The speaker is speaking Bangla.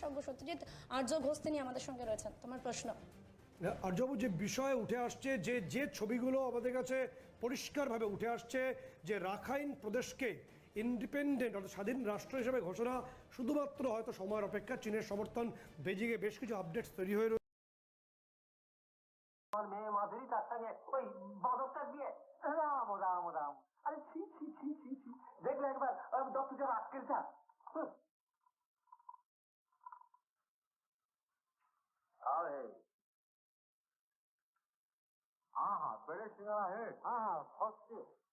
বিশেষজ্ঞ সত্যজিৎ আর্য ঘোষ তিনি আমাদের সঙ্গে রয়েছেন। তোমার প্রশ্ন। আর্যবাবু, যে বিষয়ে উঠে আসছে, যে ছবিগুলো আমাদের কাছে পরিষ্কারভাবে উঠে আসছে, যে রাখাইন প্রদেশকে ইন্ডিপেন্ডেন্ট অর্থাৎ স্বাধীন রাষ্ট্র হিসেবে ঘোষণা শুধুমাত্র হয়তো সময়ের অপেক্ষা, চীনের সমর্থন, বেজিংয়ে বেশ কিছু আপডেটস তৈরি হয়ে রয়েছে। আমার মেয়ে মাধুরী তার সঙ্গে ওই বদকটা দিয়ে রাম রাম রাম, আরে ছি ছি ছি ছি ছি, দেখলে একবার দত্তজার আক্কেলটা। अरे हाँ हाँ, बड़े सिंगड़ा है, हाँ हाँ, फर्स्ट